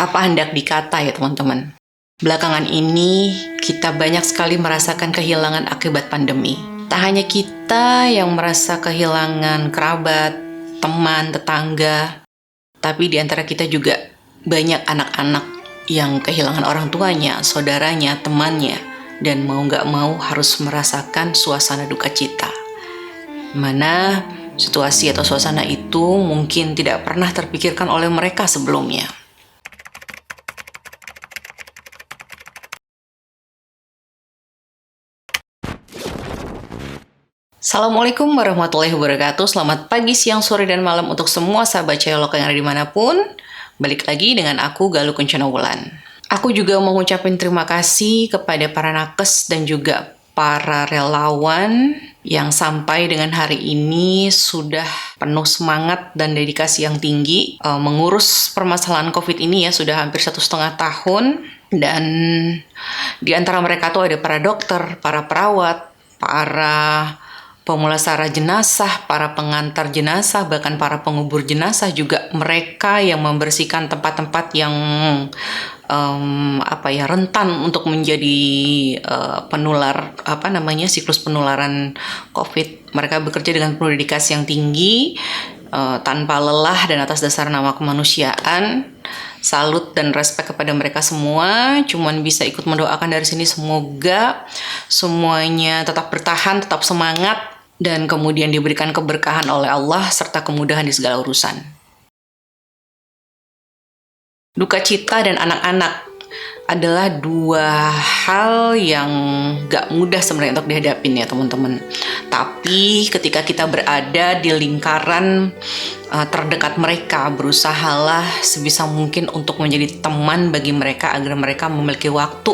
Apa hendak dikata ya teman-teman? Belakangan ini kita banyak sekali merasakan kehilangan akibat pandemi. Tak hanya kita yang merasa kehilangan kerabat, teman, tetangga, tapi di antara kita juga banyak anak-anak yang kehilangan orang tuanya, saudaranya, temannya, dan mau gak mau harus merasakan suasana duka cita. Mana situasi atau suasana itu mungkin tidak pernah terpikirkan oleh mereka sebelumnya. Assalamualaikum warahmatullahi wabarakatuh. Selamat pagi, siang, sore, dan malam untuk semua sahabat Cayolok yang ada dimanapun. Balik lagi dengan aku, Galuh Kencana Wulan. Aku juga mau ngucapin terima kasih kepada para nakes dan juga para relawan yang sampai dengan hari ini sudah penuh semangat dan dedikasi yang tinggi mengurus permasalahan COVID ini ya, sudah hampir 1,5 tahun. Dan di antara mereka tuh ada para dokter, para perawat, para pemulasara jenazah, para pengantar jenazah, bahkan para pengubur jenazah, juga mereka yang membersihkan tempat-tempat yang rentan untuk menjadi penular siklus penularan COVID. Mereka bekerja dengan penuh dedikasi yang tinggi, tanpa lelah dan atas dasar nama kemanusiaan. Salut dan respect kepada mereka semua. Cuman bisa ikut mendoakan dari sini semoga semuanya tetap bertahan, tetap semangat, dan kemudian diberikan keberkahan oleh Allah serta kemudahan di segala urusan. Duka cita dan anak-anak adalah dua hal yang gak mudah sebenarnya untuk dihadapin ya teman-teman. Tapi ketika kita berada di lingkaran terdekat mereka, berusahalah sebisa mungkin untuk menjadi teman bagi mereka agar mereka memiliki waktu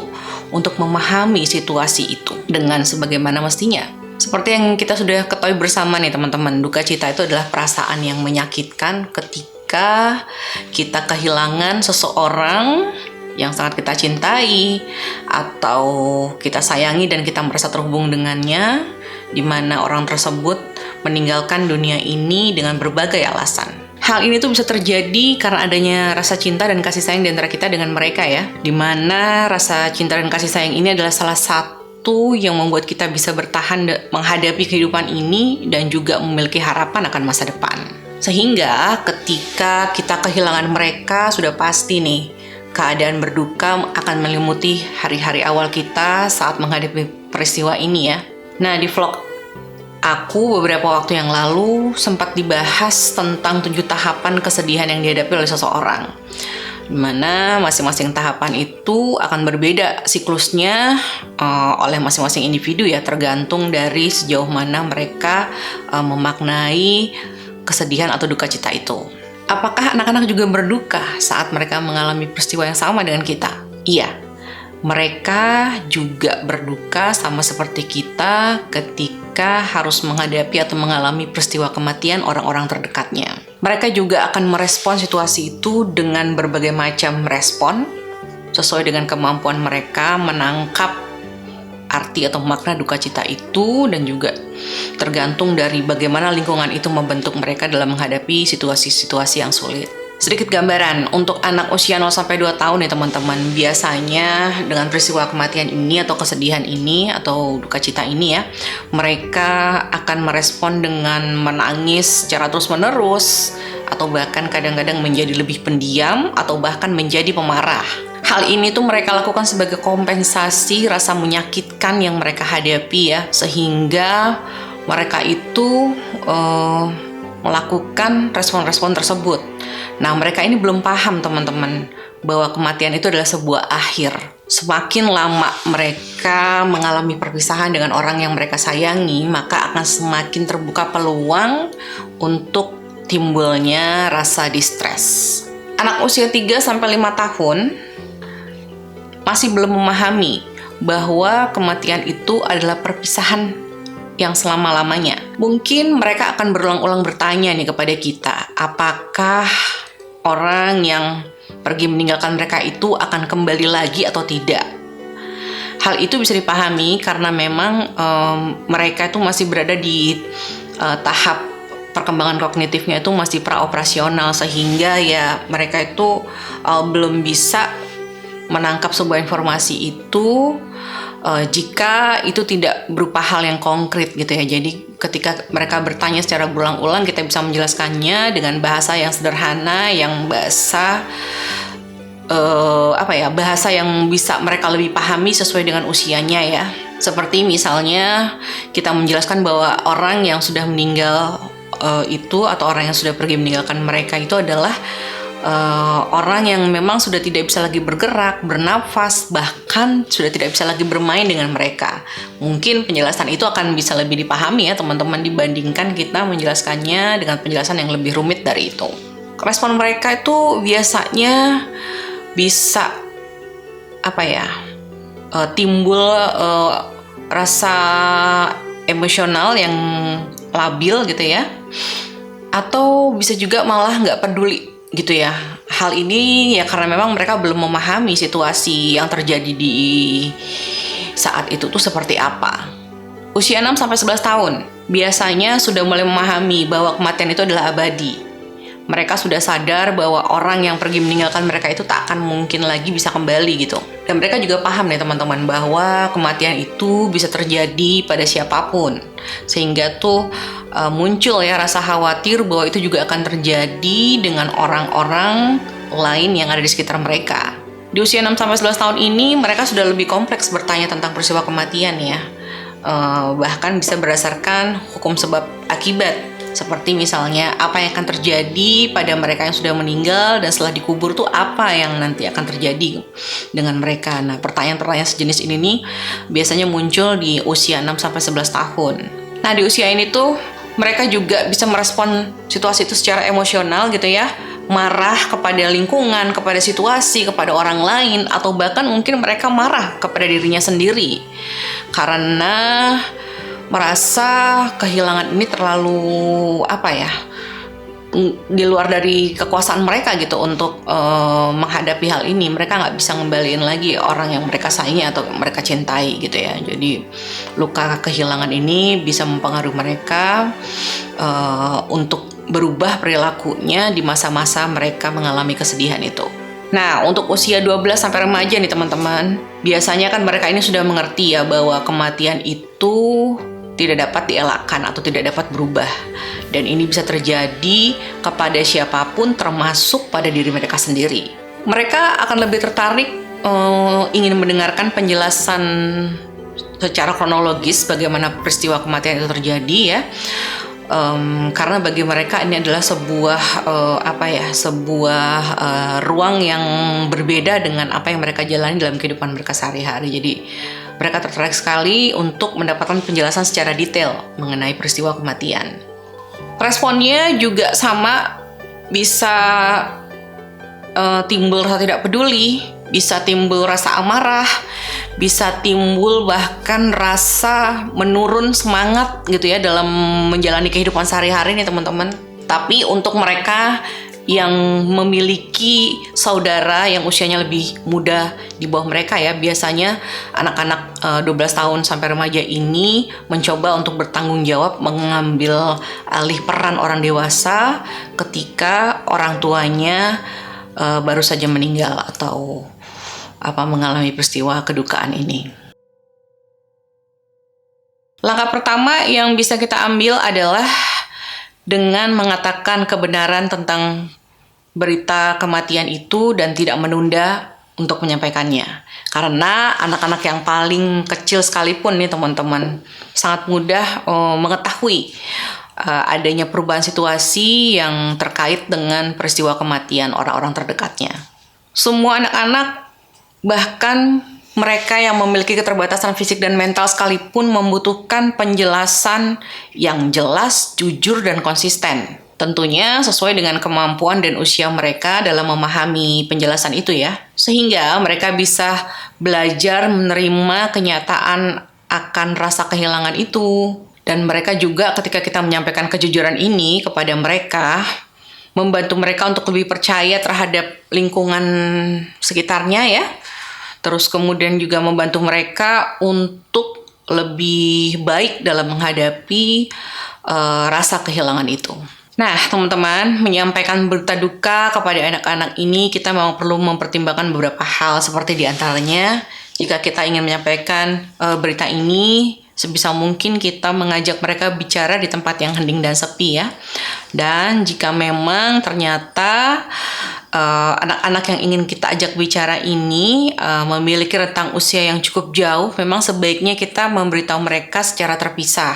untuk memahami situasi itu dengan sebagaimana mestinya. Seperti yang kita sudah ketahui bersama nih teman-teman, duka cita itu adalah perasaan yang menyakitkan ketika kita kehilangan seseorang yang sangat kita cintai atau kita sayangi dan kita merasa terhubung dengannya, di mana orang tersebut meninggalkan dunia ini dengan berbagai alasan. Hal ini tuh bisa terjadi karena adanya rasa cinta dan kasih sayang di antara kita dengan mereka ya, di mana rasa cinta dan kasih sayang ini adalah salah satu yang membuat kita bisa bertahan menghadapi kehidupan ini dan juga memiliki harapan akan masa depan. Sehingga ketika kita kehilangan mereka, sudah pasti nih keadaan berduka akan melimuti hari-hari awal kita saat menghadapi peristiwa ini ya. Nah, di vlog aku beberapa waktu yang lalu sempat dibahas tentang 7 tahapan kesedihan yang dihadapi oleh seseorang, dimana masing-masing tahapan itu akan berbeda siklusnya oleh masing-masing individu ya, tergantung dari sejauh mana mereka memaknai kesedihan atau duka cita itu. Apakah anak-anak juga berduka saat mereka mengalami peristiwa yang sama dengan kita? Iya, mereka juga berduka sama seperti kita ketika harus menghadapi atau mengalami peristiwa kematian orang-orang terdekatnya. Mereka juga akan merespon situasi itu dengan berbagai macam respon sesuai dengan kemampuan mereka menangkap arti atau makna duka cita itu, dan juga tergantung dari bagaimana lingkungan itu membentuk mereka dalam menghadapi situasi-situasi yang sulit. Sedikit gambaran untuk anak usia 0-2 tahun ya teman-teman. Biasanya dengan peristiwa kematian ini atau kesedihan ini atau duka cita ini ya, mereka akan merespon dengan menangis secara terus-menerus, atau bahkan kadang-kadang menjadi lebih pendiam atau bahkan menjadi pemarah. Hal ini tuh mereka lakukan sebagai kompensasi rasa menyakitkan yang mereka hadapi ya, sehingga mereka itu melakukan respon-respon tersebut. Nah, mereka ini belum paham teman-teman bahwa kematian itu adalah sebuah akhir. Semakin lama mereka mengalami perpisahan dengan orang yang mereka sayangi, maka akan semakin terbuka peluang untuk timbulnya rasa distres. Anak usia 3-5 tahun masih belum memahami bahwa kematian itu adalah perpisahan yang selama-lamanya. Mungkin mereka akan berulang-ulang bertanya nih kepada kita, apakah orang yang pergi meninggalkan mereka itu akan kembali lagi atau tidak? Hal itu bisa dipahami karena memang mereka itu masih berada di tahap perkembangan kognitifnya itu masih praoperasional, sehingga ya mereka itu belum bisa menangkap sebuah informasi itu jika itu tidak berupa hal yang konkret gitu ya. Jadi ketika mereka bertanya secara berulang-ulang, kita bisa menjelaskannya dengan bahasa yang sederhana, yang bahasa bahasa yang bisa mereka lebih pahami sesuai dengan usianya ya. Seperti misalnya kita menjelaskan bahwa orang yang sudah meninggal itu, atau orang yang sudah pergi meninggalkan mereka itu adalah orang yang memang sudah tidak bisa lagi bergerak, bernafas, bahkan sudah tidak bisa lagi bermain dengan mereka. Mungkin penjelasan itu akan bisa lebih dipahami ya teman-teman, dibandingkan kita menjelaskannya dengan penjelasan yang lebih rumit dari itu. Respon mereka itu biasanya bisa timbul rasa emosional yang labil gitu ya, atau bisa juga malah nggak peduli gitu ya. Hal ini ya karena memang mereka belum memahami situasi yang terjadi di saat itu tuh seperti apa. Usia 6-11 tahun biasanya sudah mulai memahami bahwa kematian itu adalah abadi. Mereka sudah sadar bahwa orang yang pergi meninggalkan mereka itu tak akan mungkin lagi bisa kembali gitu. Dan mereka juga paham nih teman-teman bahwa kematian itu bisa terjadi pada siapapun. Sehingga tuh muncul ya rasa khawatir bahwa itu juga akan terjadi dengan orang-orang lain yang ada di sekitar mereka. Di usia 6-11 tahun ini mereka sudah lebih kompleks bertanya tentang peristiwa kematian ya. Bahkan bisa berdasarkan hukum sebab akibat. Seperti misalnya apa yang akan terjadi pada mereka yang sudah meninggal, dan setelah dikubur tuh apa yang nanti akan terjadi dengan mereka. Nah, pertanyaan-pertanyaan sejenis ini nih biasanya muncul di usia 6-11 tahun. Nah, di usia ini tuh mereka juga bisa merespon situasi itu secara emosional gitu ya. Marah kepada lingkungan, kepada situasi, kepada orang lain, atau bahkan mungkin mereka marah kepada dirinya sendiri. Karena merasa kehilangan ini terlalu di luar dari kekuasaan mereka gitu untuk menghadapi hal ini. Mereka nggak bisa ngembaliin lagi orang yang mereka sayangi atau mereka cintai gitu ya. Jadi luka kehilangan ini bisa mempengaruhi mereka untuk berubah perilakunya di masa-masa mereka mengalami kesedihan itu. Nah, untuk usia 12 sampai remaja nih teman-teman, biasanya kan mereka ini sudah mengerti ya bahwa kematian itu tidak dapat dielakkan atau tidak dapat berubah. Dan ini bisa terjadi kepada siapapun, termasuk pada diri mereka sendiri. Mereka akan lebih tertarik ingin mendengarkan penjelasan secara kronologis bagaimana peristiwa kematian itu terjadi ya. Karena bagi mereka ini adalah sebuah ruang yang berbeda dengan apa yang mereka jalani dalam kehidupan mereka sehari-hari. Jadi mereka tertarik sekali untuk mendapatkan penjelasan secara detail mengenai peristiwa kematian. Responnya juga sama, bisa timbul rasa tidak peduli, bisa timbul rasa amarah, bisa timbul bahkan rasa menurun semangat gitu ya dalam menjalani kehidupan sehari-hari nih teman-teman. Tapi untuk mereka yang memiliki saudara yang usianya lebih muda di bawah mereka ya, biasanya anak-anak 12 tahun sampai remaja ini mencoba untuk bertanggung jawab, mengambil alih peran orang dewasa ketika orang tuanya baru saja meninggal atau mengalami peristiwa kedukaan ini. Langkah pertama yang bisa kita ambil adalah dengan mengatakan kebenaran tentang berita kematian itu dan tidak menunda untuk menyampaikannya. Karena anak-anak yang paling kecil sekalipun nih teman-teman sangat mudah mengetahui adanya perubahan situasi yang terkait dengan peristiwa kematian orang-orang terdekatnya. Semua anak-anak, bahkan mereka yang memiliki keterbatasan fisik dan mental sekalipun, membutuhkan penjelasan yang jelas, jujur, dan konsisten. Tentunya sesuai dengan kemampuan dan usia mereka dalam memahami penjelasan itu ya. Sehingga mereka bisa belajar menerima kenyataan akan rasa kehilangan itu. Dan mereka juga ketika kita menyampaikan kejujuran ini kepada mereka, membantu mereka untuk lebih percaya terhadap lingkungan sekitarnya ya. Terus kemudian juga membantu mereka untuk lebih baik dalam menghadapi rasa kehilangan itu. Nah, teman-teman, menyampaikan berita duka kepada anak-anak ini kita memang perlu mempertimbangkan beberapa hal, seperti diantaranya jika kita ingin menyampaikan berita ini, sebisa mungkin kita mengajak mereka bicara di tempat yang hening dan sepi ya. Dan jika memang ternyata anak-anak yang ingin kita ajak bicara ini memiliki rentang usia yang cukup jauh, memang sebaiknya kita memberitahu mereka secara terpisah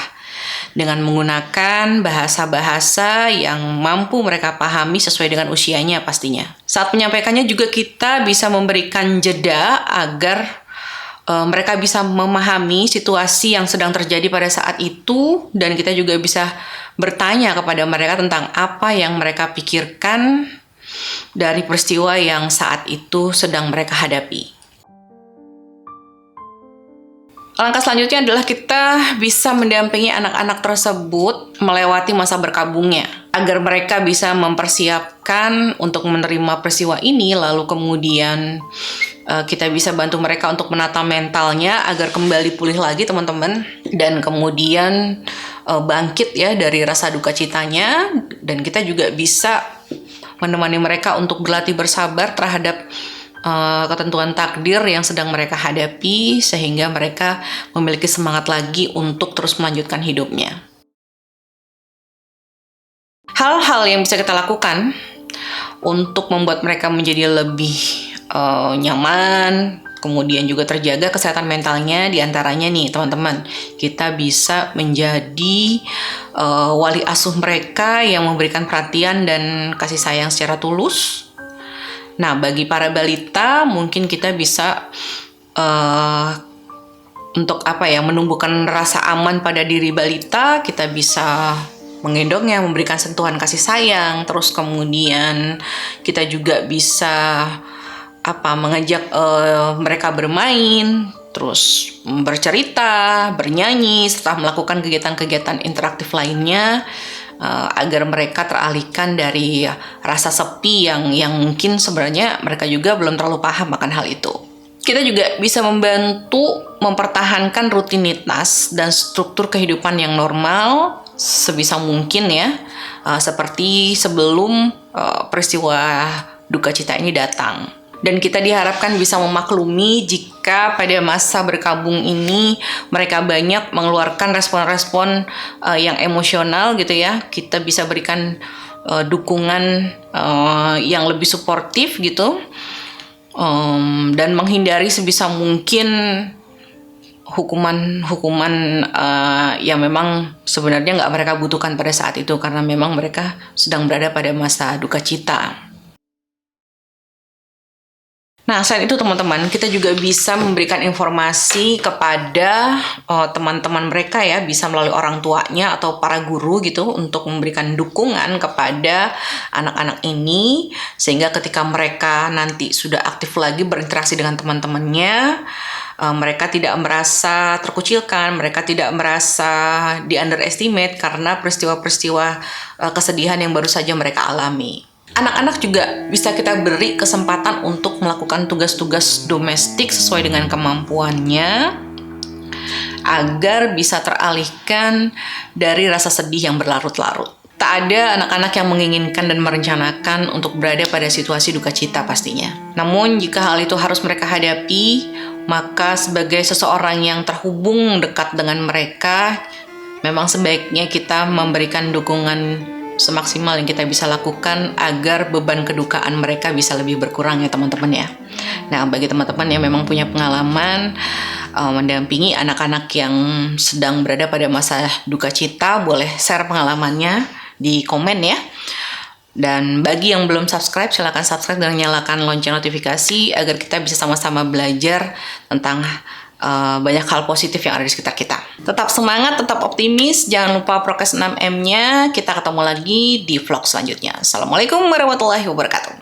dengan menggunakan bahasa-bahasa yang mampu mereka pahami sesuai dengan usianya pastinya. Saat menyampaikannya juga kita bisa memberikan jeda agar mereka bisa memahami situasi yang sedang terjadi pada saat itu, dan kita juga bisa bertanya kepada mereka tentang apa yang mereka pikirkan dari peristiwa yang saat itu sedang mereka hadapi. Langkah selanjutnya adalah kita bisa mendampingi anak-anak tersebut melewati masa berkabungnya, agar mereka bisa mempersiapkan untuk menerima peristiwa ini, lalu kemudian kita bisa bantu mereka untuk menata mentalnya agar kembali pulih lagi teman-teman, dan kemudian bangkit ya dari rasa duka citanya, dan kita juga bisa menemani mereka untuk berlatih bersabar terhadap ketentuan takdir yang sedang mereka hadapi, sehingga mereka memiliki semangat lagi untuk terus melanjutkan hidupnya. Hal-hal yang bisa kita lakukan untuk membuat mereka menjadi lebih nyaman, kemudian juga terjaga kesehatan mentalnya, diantaranya nih teman-teman, kita bisa menjadi wali asuh mereka yang memberikan perhatian dan kasih sayang secara tulus. Nah, bagi para balita mungkin kita bisa untuk menumbuhkan rasa aman pada diri balita, kita bisa menggendongnya, memberikan sentuhan kasih sayang, terus kemudian kita juga bisa mengajak mereka bermain, terus bercerita, bernyanyi, serta melakukan kegiatan-kegiatan interaktif lainnya, agar mereka teralihkan dari rasa sepi yang mungkin sebenarnya mereka juga belum terlalu paham akan hal itu. Kita juga bisa membantu mempertahankan rutinitas dan struktur kehidupan yang normal sebisa mungkin ya, seperti sebelum peristiwa duka cita ini datang. Dan kita diharapkan bisa memaklumi jika pada masa berkabung ini mereka banyak mengeluarkan respon-respon yang emosional gitu ya. Kita bisa berikan dukungan yang lebih suportif gitu, dan menghindari sebisa mungkin hukuman yang memang sebenarnya nggak mereka butuhkan pada saat itu, karena memang mereka sedang berada pada masa duka cita. Nah, selain itu teman-teman, kita juga bisa memberikan informasi kepada teman-teman mereka ya, bisa melalui orang tuanya atau para guru gitu, untuk memberikan dukungan kepada anak-anak ini, sehingga ketika mereka nanti sudah aktif lagi berinteraksi dengan teman-temannya, mereka tidak merasa terkucilkan, mereka tidak merasa di underestimate karena peristiwa-peristiwa kesedihan yang baru saja mereka alami. Anak-anak juga bisa kita beri kesempatan untuk melakukan tugas-tugas domestik sesuai dengan kemampuannya, agar bisa teralihkan dari rasa sedih yang berlarut-larut. Tak ada anak-anak yang menginginkan dan merencanakan untuk berada pada situasi duka cita pastinya. Namun jika hal itu harus mereka hadapi, maka sebagai seseorang yang terhubung dekat dengan mereka, memang sebaiknya kita memberikan dukungan semaksimal yang kita bisa lakukan agar beban kedukaan mereka bisa lebih berkurang ya teman-teman ya. Nah, bagi teman-teman yang memang punya pengalaman mendampingi anak-anak yang sedang berada pada masa duka cita, boleh share pengalamannya di komen ya. Dan bagi yang belum subscribe, silakan subscribe dan nyalakan lonceng notifikasi agar kita bisa sama-sama belajar tentang banyak hal positif yang ada di sekitar kita. Tetap semangat, tetap optimis, jangan lupa prokes 6M-nya. Kita ketemu lagi di vlog selanjutnya. Assalamualaikum warahmatullahi wabarakatuh.